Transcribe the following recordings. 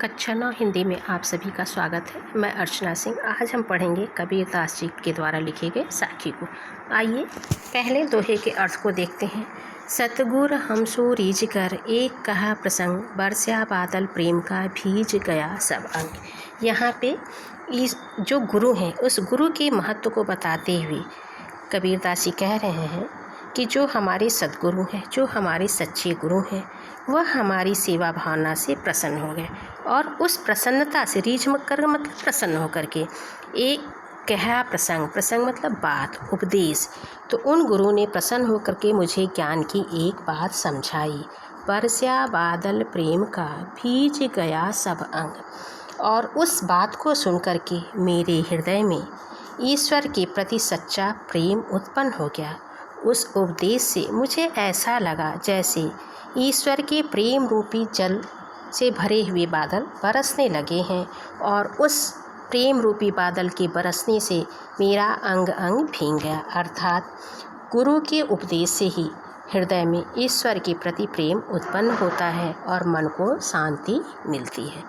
कक्षा 9 हिंदी में आप सभी का स्वागत है। मैं अर्चना सिंह। आज हम पढ़ेंगे कबीरदास जी के द्वारा लिखे गए साखी को। आइए पहले दोहे के अर्थ को देखते हैं। सतगुर हमसो रीझ कर एक कहा प्रसंग, बरस्या बादल प्रेम का भीज गया सब अंग। यहाँ पे इस जो गुरु हैं उस गुरु के महत्व को बताते हुए कबीरदास जी कह रहे हैं कि जो हमारे सद्गुरु हैं, जो हमारे सच्चे गुरु हैं, वह हमारी सेवा भावना से प्रसन्न हो गए और उस प्रसन्नता से रीझ कर मतलब प्रसन्न होकर के एक कहा प्रसंग मतलब बात, उपदेश। तो उन गुरु ने प्रसन्न होकर के मुझे ज्ञान की एक बात समझाई। बरस्या बादल प्रेम का भीज गया सब अंग। और उस बात को सुनकर के मेरे हृदय में ईश्वर के प्रति सच्चा प्रेम उत्पन्न हो गया। उस उपदेश से मुझे ऐसा लगा जैसे ईश्वर के प्रेम रूपी जल से भरे हुए बादल बरसने लगे हैं और उस प्रेम रूपी बादल के बरसने से मेरा अंग अंग भीग गया। अर्थात गुरु के उपदेश से ही हृदय में ईश्वर के प्रति प्रेम उत्पन्न होता है और मन को शांति मिलती है।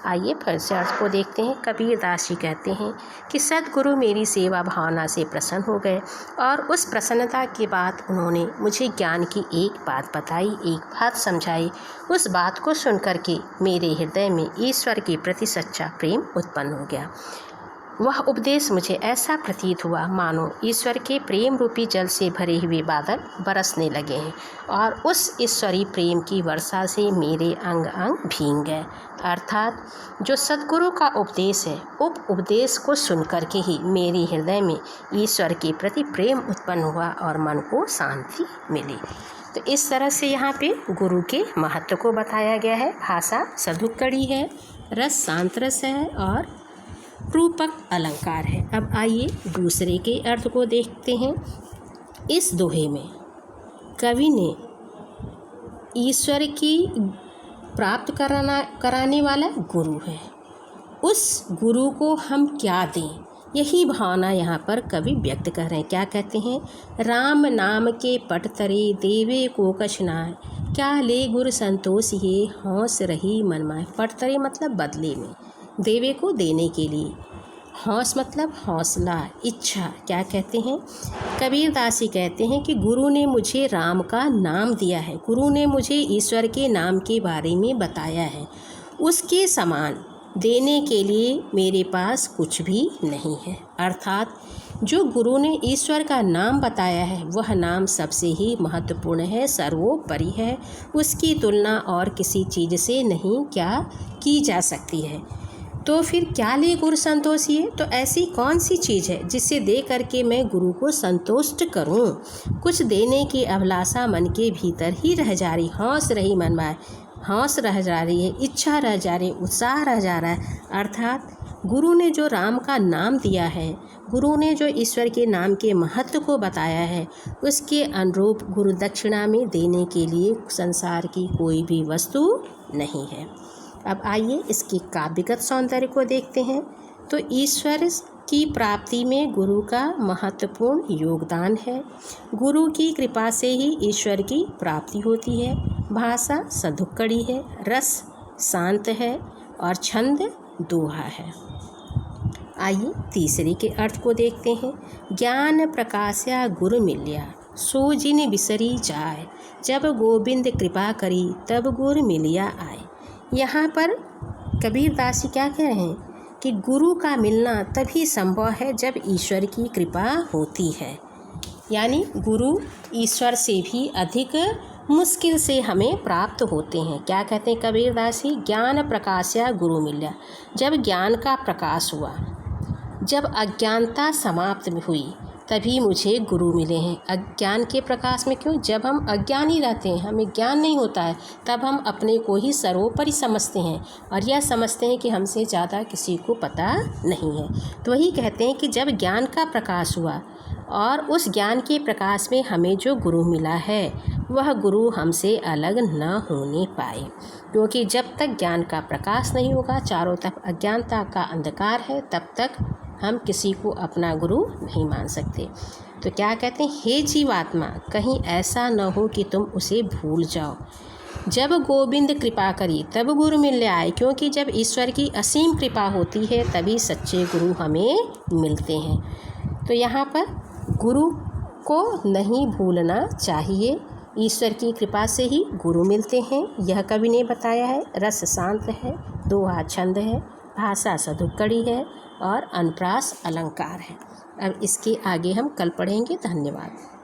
आइए फिर से अर्थ को देखते हैं। कबीरदास जी कहते हैं कि सद्गुरु मेरी सेवा भावना से प्रसन्न हो गए और उस प्रसन्नता के बाद उन्होंने मुझे ज्ञान की एक बात बताई, एक बात समझाई। उस बात को सुनकर के मेरे हृदय में ईश्वर के प्रति सच्चा प्रेम उत्पन्न हो गया। वह उपदेश मुझे ऐसा प्रतीत हुआ मानो ईश्वर के प्रेम रूपी जल से भरे हुए बादल बरसने लगे हैं और उस ईश्वरीय प्रेम की वर्षा से मेरे अंग अंग भीग गए। अर्थात जो सद्गुरु का उपदेश है, उपदेश को सुनकर के ही मेरे हृदय में ईश्वर के प्रति प्रेम उत्पन्न हुआ और मन को शांति मिली। तो इस तरह से यहाँ पे गुरु के महत्व को बताया गया है। भाषा सधुक्कड़ी है, रस शांत रस है और रूपक अलंकार है। अब आइए दूसरे के अर्थ को देखते हैं। इस दोहे में कवि ने ईश्वर की प्राप्त कराने वाला गुरु है, उस गुरु को हम क्या दें, यही भावना यहाँ पर कवि व्यक्त कर रहे हैं। क्या कहते हैं? राम नाम के पट तरे देवे को कछ नाय, क्या ले गुर संतोष ये हौस रही मन माय। पट तरे मतलब बदले में, देवे को देने के लिए, हौस मतलब हौसला, इच्छा। क्या कहते हैं? कबीरदास जी कहते हैं कि गुरु ने मुझे राम का नाम दिया है, गुरु ने मुझे ईश्वर के नाम के बारे में बताया है, उसके समान देने के लिए मेरे पास कुछ भी नहीं है। अर्थात जो गुरु ने ईश्वर का नाम बताया है वह नाम सबसे ही महत्वपूर्ण है, सर्वोपरि है, उसकी तुलना और किसी चीज़ से नहीं क्या की जा सकती है। तो फिर क्या ले गुरु संतोष ये, तो ऐसी कौन सी चीज़ है जिसे दे करके मैं गुरु को संतुष्ट करूं। कुछ देने की अभिलाषा मन के भीतर ही रह जा रही, हौस रही मन में, हौस रह जा रही है, इच्छा रह जा रही, उत्साह रह जा रहा है। अर्थात गुरु ने जो राम का नाम दिया है, गुरु ने जो ईश्वर के नाम के महत्व को बताया है, उसके अनुरूप गुरु दक्षिणा में देने के लिए संसार की कोई भी वस्तु नहीं है। अब आइए इसके काव्यगत सौंदर्य को देखते हैं। तो ईश्वर की प्राप्ति में गुरु का महत्वपूर्ण योगदान है। गुरु की कृपा से ही ईश्वर की प्राप्ति होती है। भाषा सधुक्कड़ी है, रस शांत है और छंद दोहा है। आइए तीसरे के अर्थ को देखते हैं। ज्ञान प्रकाश्या गुरु मिल्या, सो जिन बिसरी जाय, जब गोविंद कृपा करी तब गुरु मिलिया आए। यहाँ पर कबीरदास जी क्या कह रहे हैं कि गुरु का मिलना तभी संभव है जब ईश्वर की कृपा होती है। यानी गुरु ईश्वर से भी अधिक मुश्किल से हमें प्राप्त होते हैं। क्या कहते हैं कबीरदास जी? ज्ञान प्रकाश्या गुरु मिल्या, जब ज्ञान का प्रकाश हुआ, जब अज्ञानता समाप्त हुई तभी मुझे गुरु मिले हैं। अज्ञान के प्रकाश में क्यों? जब हम अज्ञानी रहते हैं, हमें ज्ञान नहीं होता है, तब हम अपने को ही सर्वोपरि समझते हैं और यह समझते हैं कि हमसे ज़्यादा किसी को पता नहीं है। तो वही कहते हैं कि जब ज्ञान का प्रकाश हुआ और उस ज्ञान के प्रकाश में हमें जो गुरु मिला है वह गुरु हमसे अलग न होने पाए, क्योंकि जब तक ज्ञान का प्रकाश नहीं होगा, चारों तरफ अज्ञानता का अंधकार है, तब तक हम किसी को अपना गुरु नहीं मान सकते। तो क्या कहते हैं? हे जीवात्मा, कहीं ऐसा न हो कि तुम उसे भूल जाओ। जब गोविंद कृपा करी तब गुरु मिल आए, क्योंकि जब ईश्वर की असीम कृपा होती है तभी सच्चे गुरु हमें मिलते हैं। तो यहाँ पर गुरु को नहीं भूलना चाहिए। ईश्वर की कृपा से ही गुरु मिलते हैं, यह कवि ने बताया है। रस शांत है, दोहा छंद है, भाषा सधुक्कड़ी है और अनुप्रास अलंकार है। अब इसके आगे हम कल पढ़ेंगे। धन्यवाद।